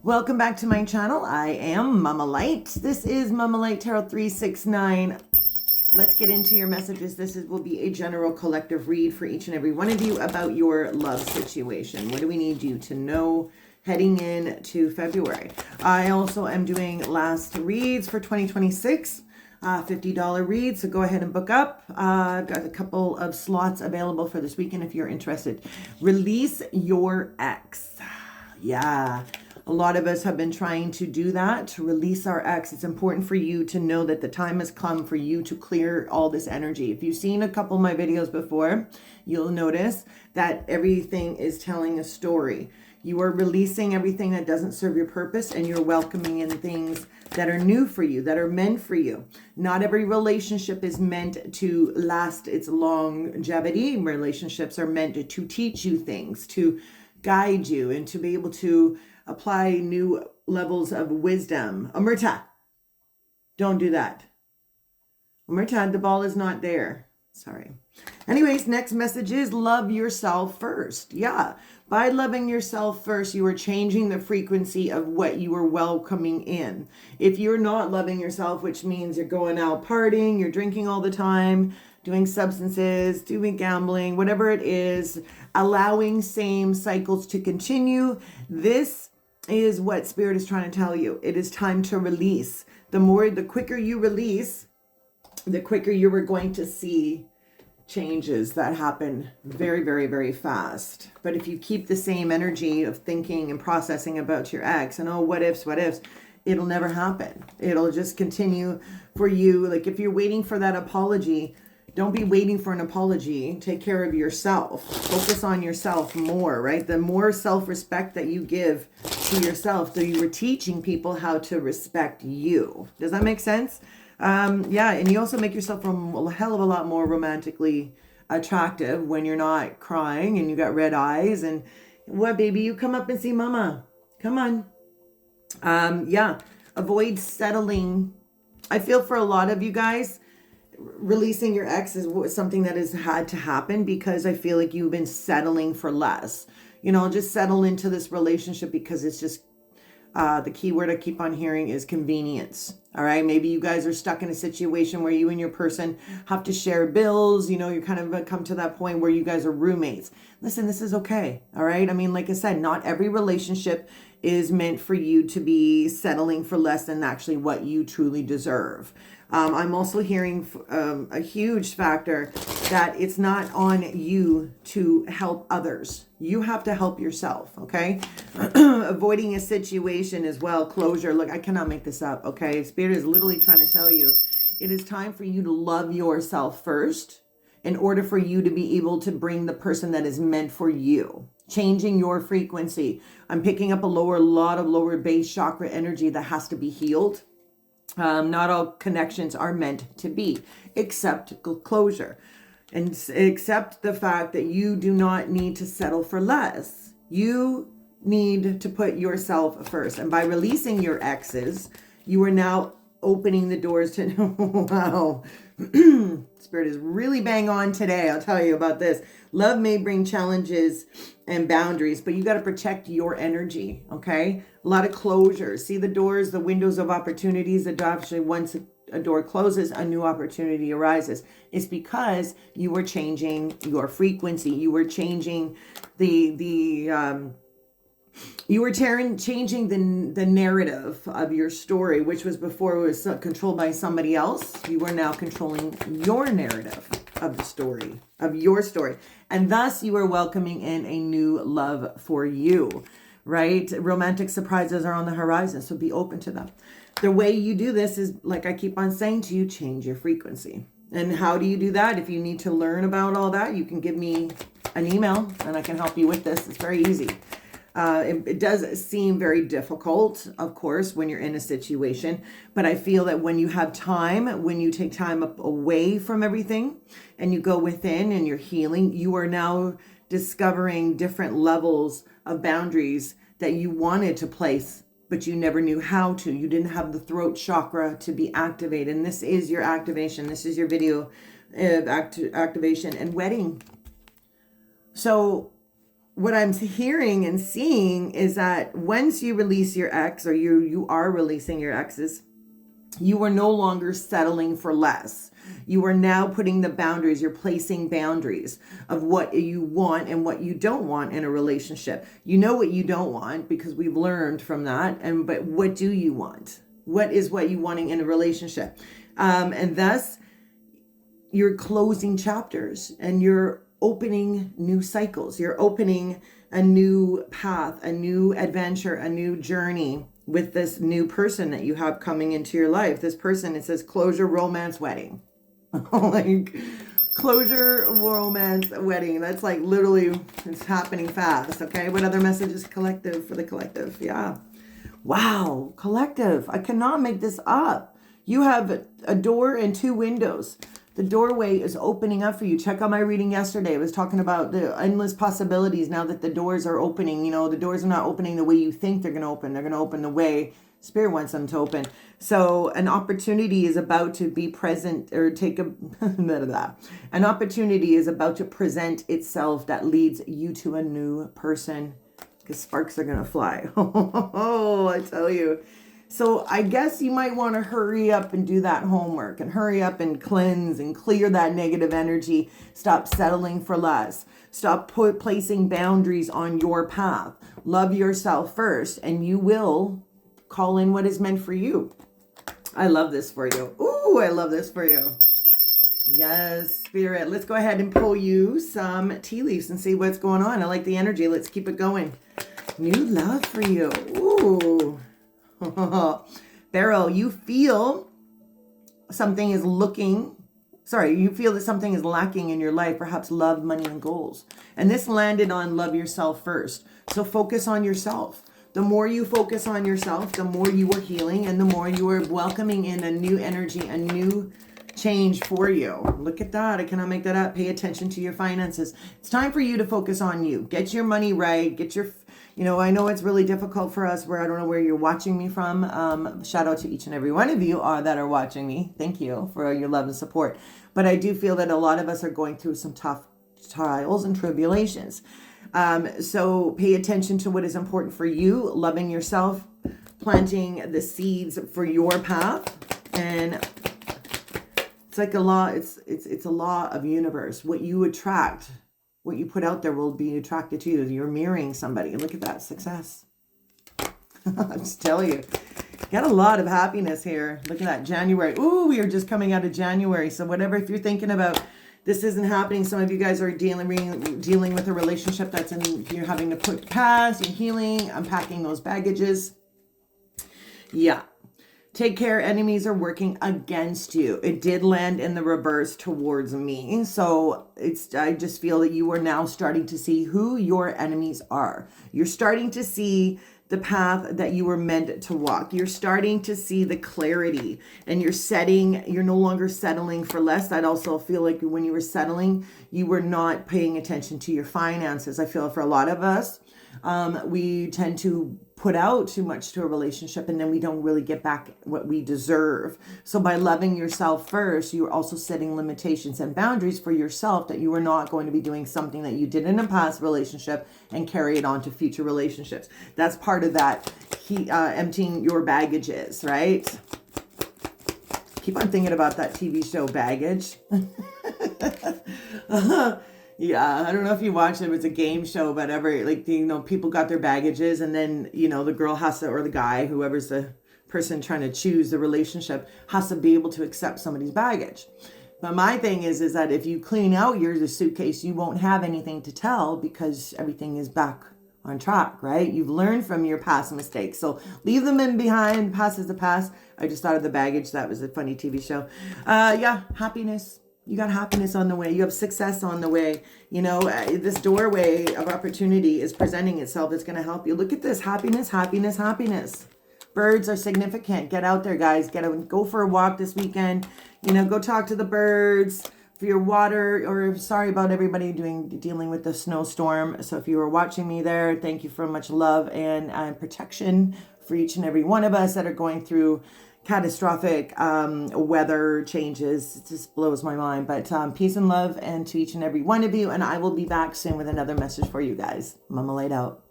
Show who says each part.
Speaker 1: Welcome back to my channel. I am Mama Light. This is Mama Light Tarot 369. Let's get into your messages. Will be a general collective read for each and every one of you about your love situation. What do we need you to know heading in to February? I also am doing last reads for 2026. $50 read, so go ahead and book up. I've got a couple of slots available for this weekend if you're interested. Release your ex. Yeah. A lot of us have been trying to do that, to release our ex. It's important for you to know that the time has come for you to clear all this energy. If you've seen a couple of my videos before, you'll notice that everything is telling a story. You are releasing everything that doesn't serve your purpose, and you're welcoming in things that are new for you, that are meant for you. Not every relationship is meant to last its longevity. Relationships are meant to teach you things, to guide you, and to be able to apply new levels of wisdom. Amrita, don't do that. Amrita, the ball is not there. Sorry. Anyways, next message is love yourself first. Yeah. By loving yourself first, you are changing the frequency of what you are welcoming in. If you're not loving yourself, which means you're going out partying, you're drinking all the time, doing substances, doing gambling, whatever it is, allowing same cycles to continue, this is what Spirit is trying to tell you. It is time to release. The quicker you release, the quicker you are going to see changes that happen very, very, very fast. But if you keep the same energy of thinking and processing about your ex and, oh, what ifs, it'll never happen. It'll just continue for you. Like if you're waiting for that apology, don't be waiting for an apology. Take care of yourself. Focus on yourself more, right? The more self-respect that you give to yourself, so you were teaching people how to respect you. Does that make sense? Yeah, and you also make yourself a hell of a lot more romantically attractive when you're not crying and you got red eyes. And what, baby, you come up and see mama. Come on. Yeah, avoid settling. I feel for a lot of you guys, releasing your ex is something that has had to happen because I feel like you've been settling for less. You know, just settle into this relationship because it's just, the key word I keep on hearing is convenience. All right. Maybe you guys are stuck in a situation where you and your person have to share bills. You know, you're kind of come to that point where you guys are roommates. Listen, this is okay. All right. I mean, like I said, not every relationship is meant for you to be settling for less than actually what you truly deserve. I'm also hearing a huge factor that it's not on you to help others. You have to help yourself, okay? Avoiding a situation as well, closure. Look, I cannot make this up, okay? Spirit is literally trying to tell you, it is time for you to love yourself first in order for you to be able to bring the person that is meant for you. Changing your frequency. I'm picking up a lot of lower base chakra energy that has to be healed. Not all connections are meant to be, except closure. And accept the fact that you do not need to settle for less. You need to put yourself first. And by releasing your exes, you are now opening the doors to, wow, Spirit is really bang on today. I'll tell you about this. Love may bring challenges and boundaries, but you got to protect your energy, okay? A lot of closure. See the doors, the windows of opportunities that actually once a door closes, a new opportunity arises. It's because you were changing your frequency. You were changing changing the narrative of your story, which was before it was controlled by somebody else. You are now controlling your narrative of the story, of your story. And thus you are welcoming in a new love for you, right? Romantic surprises are on the horizon, so be open to them. The way you do this is, like I keep on saying to you, change your frequency. And how do you do that? If you need to learn about all that, you can give me an email and I can help you with this. It's very easy. It does seem very difficult, of course, when you're in a situation, but I feel that when you have time, when you take time away from everything and you go within and you're healing, you are now discovering different levels of boundaries that you wanted to place, but you never knew how to. You didn't have the throat chakra to be activated. And this is your activation. This is your video of activation and wedding. So what I'm hearing and seeing is that once you release your ex, or you are releasing your exes, you are no longer settling for less. You are now putting the boundaries, you're placing boundaries of what you want and what you don't want in a relationship. You know what you don't want because we've learned from that. But what do you want? What is what you wanting in a relationship? And thus, you're closing chapters and you're opening new cycles. You're opening a new path, a new adventure, a new journey with this new person that you have coming into your life. This person, it says closure, romance, wedding. Like closure, romance, wedding. That's like literally, it's happening fast. Okay. What other messages? Collective, for the collective. Yeah. Wow. Collective. I cannot make this up. You have a door and 2 windows. The doorway is opening up for you. Check out my reading yesterday. I was talking about the endless possibilities now that the doors are opening. You know, the doors are not opening the way you think they're going to open. They're going to open the way Spirit wants them to open. So an opportunity is about to be present, or take a bit of that. An opportunity is about to present itself that leads you to a new person, because sparks are going to fly. Oh, I tell you. So I guess you might want to hurry up and do that homework, and hurry up and cleanse and clear that negative energy. Stop settling for less. Stop placing boundaries on your path. Love yourself first, and you will call in what is meant for you. I love this for you. Ooh, I love this for you. Yes, Spirit. Let's go ahead and pull you some tea leaves and see what's going on. I like the energy. Let's keep it going. New love for you. Ooh. Beryl, you feel something is you feel that something is lacking in your life, perhaps love, money, and goals. And this landed on love yourself first. So focus on yourself. The more you focus on yourself, the more you are healing, and the more you are welcoming in a new energy, a new change for you. Look at that. I cannot make that up. Pay attention to your finances. It's time for you to focus on you. Get your money right. Get your, I know it's really difficult for us where I don't know where you're watching me from. Shout out to each and every one of you that are watching me. Thank you for your love and support. But I do feel that a lot of us are going through some tough trials and tribulations. So pay attention to what is important for you, loving yourself, planting the seeds for your path. And it's like a law. It's a law of universe. What you attract, what you put out there will be attracted to you. You're mirroring somebody. Look at that success. I'm just telling you, got a lot of happiness here. Look at that January. Ooh, we are just coming out of January. So whatever, if you're thinking about this isn't happening, some of you guys are dealing with a relationship you're having to put past, you're healing, unpacking those baggages. Yeah. Take care. Enemies are working against you. It did land in the reverse towards me. So I just feel that you are now starting to see who your enemies are. You're starting to see the path that you were meant to walk. You're starting to see the clarity, and you're no longer settling for less. I'd also feel like when you were settling, you were not paying attention to your finances. I feel for a lot of us, we tend to put out too much to a relationship, and then we don't really get back what we deserve. So by loving yourself first, you're also setting limitations and boundaries for yourself, that you are not going to be doing something that you did in a past relationship and carry it on to future relationships. That's part of that emptying your baggages, right? Keep on thinking about that TV show Baggage. Yeah, I don't know if you watched it. It was a game show, but people got their baggages, and then, the girl has to, or the guy, whoever's the person trying to choose the relationship, has to be able to accept somebody's baggage. But my thing is that if you clean out your suitcase, you won't have anything to tell, because everything is back on track, right? You've learned from your past mistakes. So leave them in behind. Past is the past. I just thought of the baggage. That was a funny TV show. Happiness. You got happiness on the way. You have success on the way. This doorway of opportunity is presenting itself. It's going to help you. Look at this. Happiness, happiness, happiness. Birds are significant. Get out there, guys. Go for a walk this weekend. Go talk to the birds. For your water, or sorry about everybody dealing with the snowstorm. So if you were watching me there, thank you for much love and protection for each and every one of us that are going through catastrophic weather changes. It just blows my mind. But peace and love and to each and every one of you. And I will be back soon with another message for you guys. Mama Light out.